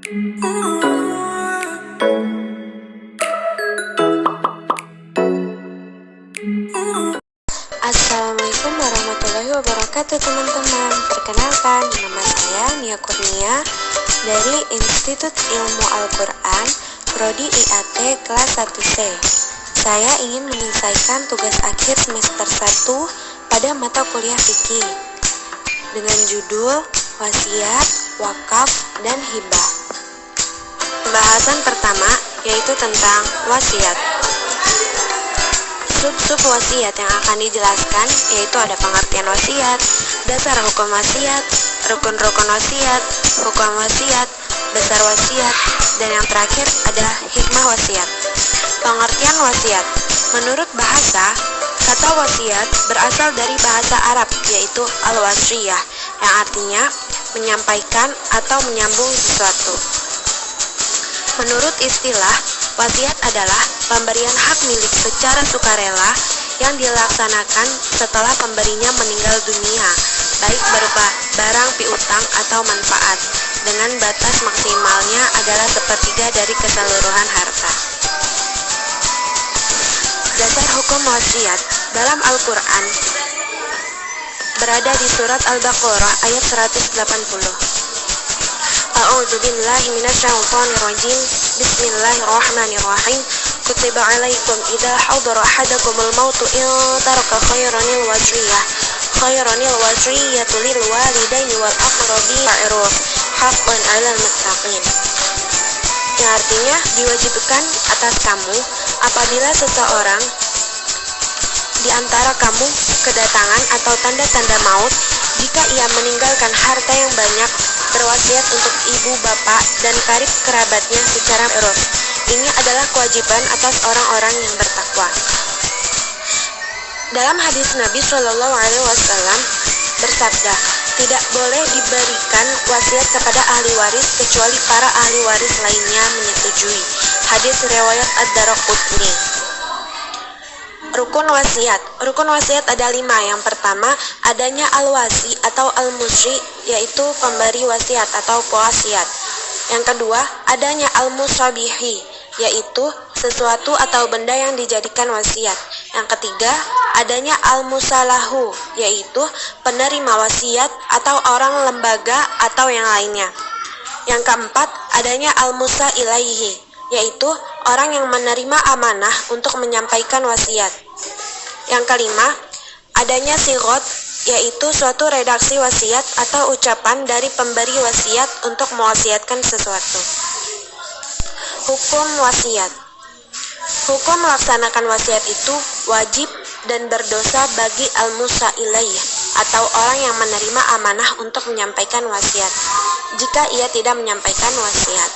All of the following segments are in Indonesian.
Assalamualaikum warahmatullahi wabarakatuh teman-teman. Perkenalkan, nama saya Nia Kurnia dari Institut Ilmu Al-Quran Prodi IAT kelas 1C. Saya ingin menyelesaikan tugas akhir semester 1 pada mata kuliah fikih dengan judul wasiat, wakaf, dan hibah. Pembahasan pertama yaitu tentang wasiat. Sub-sub wasiat yang akan dijelaskan yaitu ada pengertian wasiat, dasar hukum wasiat, rukun-rukun wasiat, hukum wasiat, besar wasiat, dan yang terakhir ada hikmah wasiat. Pengertian wasiat. Menurut bahasa, kata wasiat berasal dari bahasa Arab yaitu al-wasriyah yang artinya menyampaikan atau menyambung sesuatu. Menurut istilah, wasiat adalah pemberian hak milik secara sukarela yang dilaksanakan setelah pemberinya meninggal dunia, baik berupa barang piutang atau manfaat, dengan batas maksimalnya adalah sepertiga dari keseluruhan harta. Dasar hukum wasiat dalam Al-Quran berada di surat Al-Baqarah ayat 180. A'udzu billahi minasyaitonir rajim. Bismillahirrahmanirrahim. Kutiba 'alaikum idza hadara ahadakumul mautu in taraka khairanil wasiyatu lil walidaini wal aqrabin ma'ruf haqqan 'alal muttaqin. Yang artinya diwajibkan atas kamu apabila seseorang di antara kamu kedatangan atau tanda-tanda maut, jika ia meninggalkan harta yang banyak, berwasiat untuk ibu, bapak, dan karib kerabatnya secara ma'ruf. Ini adalah kewajiban atas orang-orang yang bertakwa. Dalam hadis Nabi Shallallahu Alaihi Wasallam bersabda, tidak boleh diberikan wasiat kepada ahli waris kecuali para ahli waris lainnya menyetujui. Hadis riwayat Ad-Daraqutni. Rukun wasiat. Rukun wasiat ada 5. Yang pertama, adanya al-wasi atau al-musri, yaitu pemberi wasiat atau pewasiat. Yang kedua, adanya al-musabihi, yaitu sesuatu atau benda yang dijadikan wasiat. Yang ketiga, adanya al-musalahu, yaitu penerima wasiat atau orang lembaga atau yang lainnya. Yang keempat, adanya al-musa ilaihi, yaitu orang yang menerima amanah untuk menyampaikan wasiat. Yang kelima, adanya sigot, yaitu suatu redaksi wasiat atau ucapan dari pemberi wasiat untuk mewasiatkan sesuatu. Hukum wasiat. Hukum melaksanakan wasiat itu wajib dan berdosa bagi al-musa ilaih atau orang yang menerima amanah untuk menyampaikan wasiat jika ia tidak menyampaikan wasiat.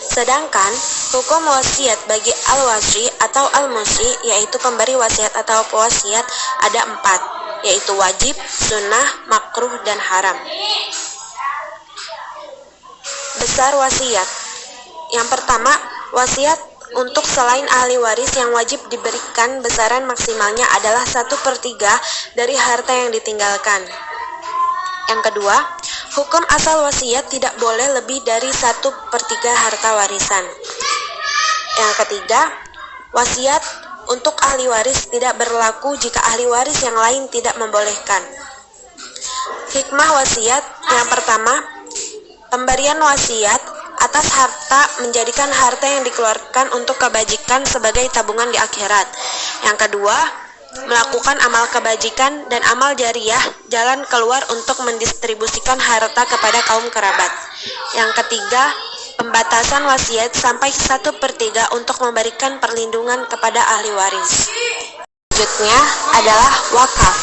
Sedangkan hukum wasiat bagi al-wasri atau al-musri, yaitu pemberi wasiat atau pewasiat, ada 4, yaitu wajib, sunnah, makruh, dan haram. Besar wasiat. Yang pertama, wasiat untuk selain ahli waris yang wajib diberikan besaran maksimalnya adalah 1/3 dari harta yang ditinggalkan. Yang kedua, hukum asal wasiat tidak boleh lebih dari 1/3 harta warisan. Yang ketiga, wasiat untuk ahli waris tidak berlaku jika ahli waris yang lain tidak membolehkan. Hikmah wasiat. Yang pertama, pemberian wasiat atas harta menjadikan harta yang dikeluarkan untuk kebajikan sebagai tabungan di akhirat. Yang kedua, melakukan amal kebajikan dan amal jariah jalan keluar untuk mendistribusikan harta kepada kaum kerabat. Yang ketiga, pembatasan wasiat sampai 1/3 untuk memberikan perlindungan kepada ahli waris. Selanjutnya adalah wakaf.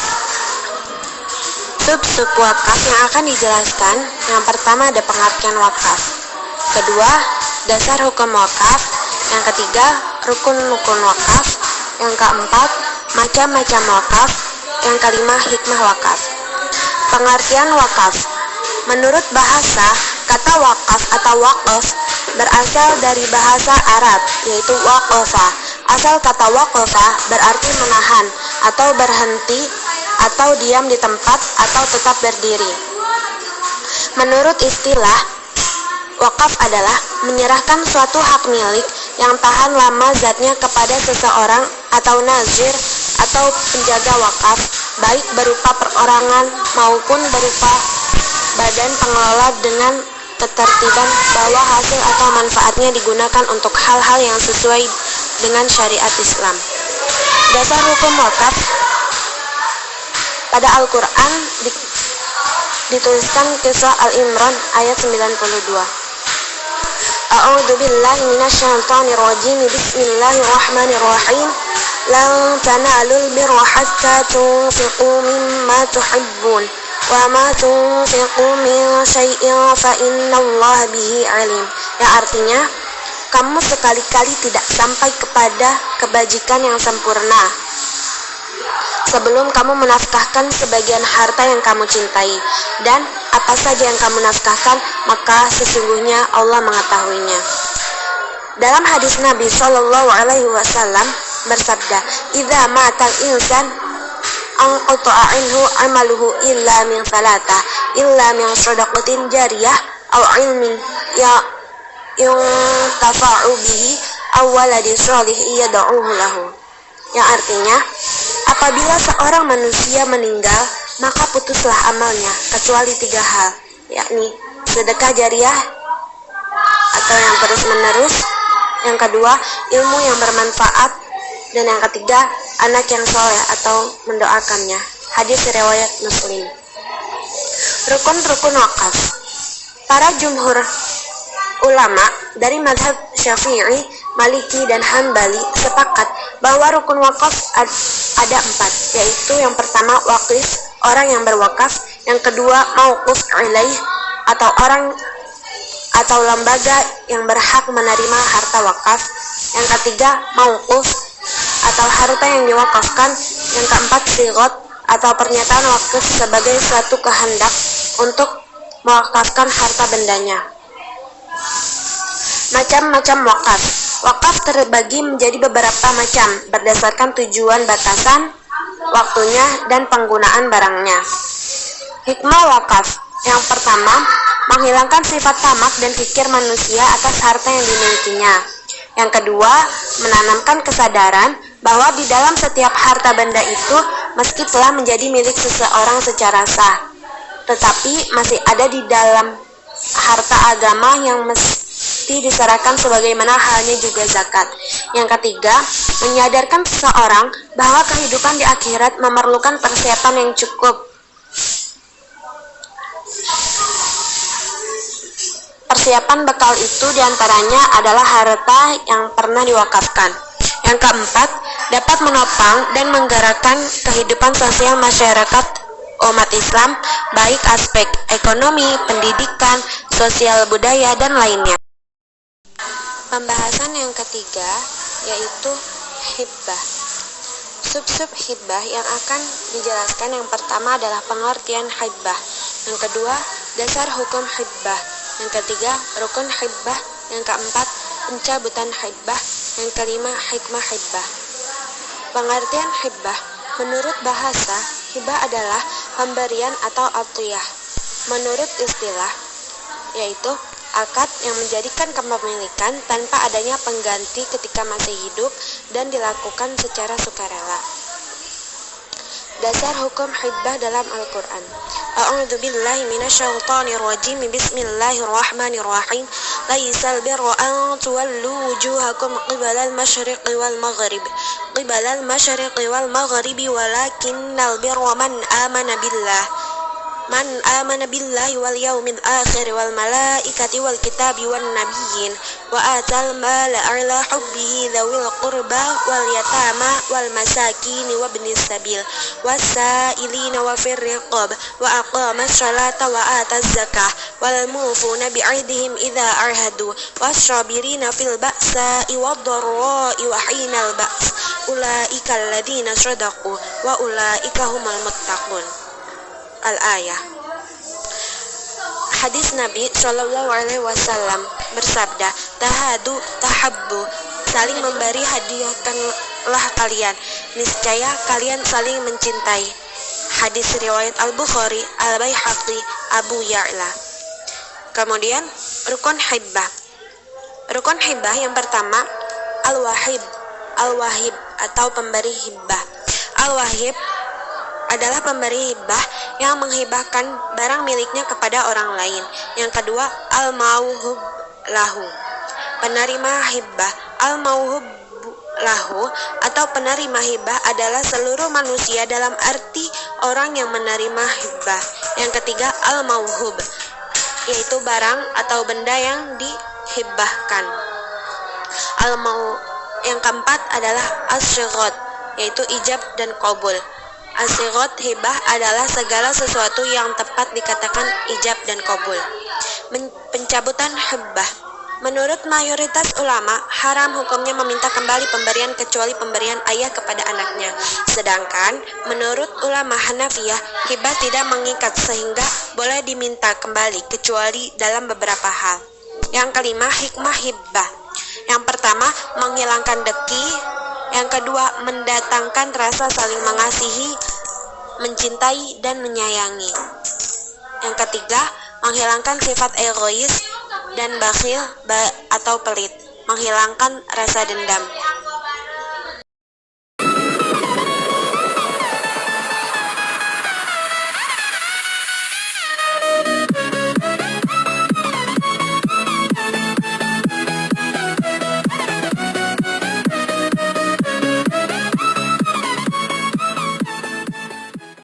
Sub-sub wakaf yang akan dijelaskan. Yang pertama ada pengertian wakaf. Kedua, dasar hukum wakaf. Yang ketiga, rukun-rukun wakaf. Yang keempat, macam-macam wakaf. Yang kelima, hikmah wakaf. Pengertian wakaf. Menurut bahasa, kata wakaf atau waqaf berasal dari bahasa Arab, yaitu waqafa. Asal kata waqafa berarti menahan atau berhenti atau diam di tempat atau tetap berdiri. Menurut istilah, Wakaf adalah menyerahkan suatu hak milik yang tahan lama zatnya kepada seseorang atau nazir atau penjaga wakaf, baik berupa perorangan maupun berupa badan pengelola, dengan ketertiban bahwa hasil atau manfaatnya digunakan untuk hal-hal yang sesuai dengan syariat Islam. Dasar hukum wakaf pada Al-Quran dituliskan kisah Al-Imran ayat 92. A'udzu billahi minasyaitonir rajim. Bismillahirrahmanirrahim. Lan tanalul birra hatta tunfiqu mimma tuhibbun wa ma tunfiqu min syai'in fa innallaha bihi alim. Yang artinya, kamu sekali-kali tidak sampai kepada kebajikan yang sempurna sebelum kamu menafkahkan sebagian harta yang kamu cintai, dan apa saja yang kamu nafkahkan, maka sesungguhnya Allah mengetahuinya. Dalam hadis Nabi Shallallahu Alaihi Wasallam bersabda, "Idza matal insan anqata'a anhu amaluhu illa min salatah, illa min shadaqatin jariyah, aw ilmin yuntafa'u bihi, aw waladin shalih yad'uhu lahu." Yang artinya, apabila seorang manusia meninggal, maka putuslah amalnya kecuali 3 hal, yakni sedekah jariah atau yang terus-menerus, yang kedua ilmu yang bermanfaat, dan yang ketiga anak yang soleh atau mendoakannya. Hadis riwayat Muslim. Rukun-rukun wakaf. Para jumhur ulama dari mazhab Syafi'i, Maliki, dan Hanbali sepakat bahwa rukun wakaf ada 4, yaitu yang pertama waqif, orang yang berwakaf, yang kedua mauquf ilaih, atau orang atau lembaga yang berhak menerima harta wakaf, yang ketiga mauquf atau harta yang diwakafkan, yang keempat sigot atau pernyataan wakaf sebagai suatu kehendak untuk mewakafkan harta bendanya. Macam-macam wakaf. Wakaf terbagi menjadi beberapa macam berdasarkan tujuan, batasan waktunya, dan penggunaan barangnya. Hikmah wakaf. Yang pertama, menghilangkan sifat tamak dan fikir manusia atas harta yang dimilikinya. Yang kedua, menanamkan kesadaran bahwa di dalam setiap harta benda itu, meski telah menjadi milik seseorang secara sah, tetapi masih ada di dalam harta agama yang mesti diserahkan sebagaimana halnya juga zakat. Yang ketiga, menyadarkan seseorang bahwa kehidupan di akhirat memerlukan persiapan yang cukup. Persiapan bekal itu diantaranya adalah harta yang pernah diwakafkan. Yang keempat, dapat menopang dan menggerakkan kehidupan sosial masyarakat umat Islam, baik aspek ekonomi, pendidikan, sosial budaya, dan lainnya. Pembahasan yang ketiga yaitu hibbah. Sub-sub hibbah yang akan dijelaskan, yang pertama adalah pengertian hibbah, yang kedua dasar hukum hibbah, yang ketiga rukun hibbah, yang keempat pencabutan hibbah, yang kelima hikmah hibbah. Pengertian hibbah. Menurut bahasa, hibah adalah pemberian atau atiyah. Menurut istilah, yaitu akad yang menjadikan kepemilikan tanpa adanya pengganti ketika masih hidup dan dilakukan secara sukarela. Dasar hukum hibbah dalam Al-Quran. A'udzu billahi minasyaitonir rajim. Bismillahirrahmanirrahim. Laisal birra an tuwallu wujuhakum qibalal masyriqi wal maghrib. Qibalal masyriqi wal maghribi walakinnal birra man amana billahi wal yawmil akhir wal malaikati wal kitabi wan nabiyyin wa atal mala ala hubbihi dzawil qurba wal yatama wal masakin wa ibnis sabil wasailina wa fir riqab wa aqamas salata wa ataz zakah wal mufuna bi ahdihim idza ahadu washabirina fil ba'sa'i wad dharra'i wa hinal ba's ulaika alladziina shadaqu wa ulaika humul muttaqun. Al-ayah. Hadis Nabi Shallallahu Alaihi Wasallam bersabda, tahadu tahabbu, saling memberi hadiahkanlah kalian, niscaya kalian saling mencintai. Hadis riwayat Al-Bukhari, Al-Baihaqi, Abu Ya'la. Kemudian rukun hibbah. Rukun hibbah yang pertama al-wahib. Al-wahib atau pemberi hibbah. Al-wahib adalah pemberi hibbah yang menghibahkan barang miliknya kepada orang lain. Yang kedua al-mauhub lahu. Penerima hibbah. Al-mauhub lahu atau penerima hibah adalah seluruh manusia dalam arti orang yang menerima hibah. Yang ketiga al-mauhub, yaitu barang atau benda yang dihibahkan. Yang keempat adalah as-sighat, yaitu ijab dan qabul. As-sighat hibah adalah segala sesuatu yang tepat dikatakan ijab dan qabul. Pencabutan hibah. Menurut mayoritas ulama, haram hukumnya meminta kembali pemberian kecuali pemberian ayah kepada anaknya. Sedangkan menurut ulama Hanafiyah, hibah tidak mengikat sehingga boleh diminta kembali kecuali dalam beberapa hal. Yang kelima, hikmah hibah. Yang pertama, menghilangkan deki. Yang kedua, mendatangkan rasa saling mengasihi, mencintai, dan menyayangi. Yang ketiga, menghilangkan sifat egois dan bakhil atau pelit, menghilangkan rasa dendam.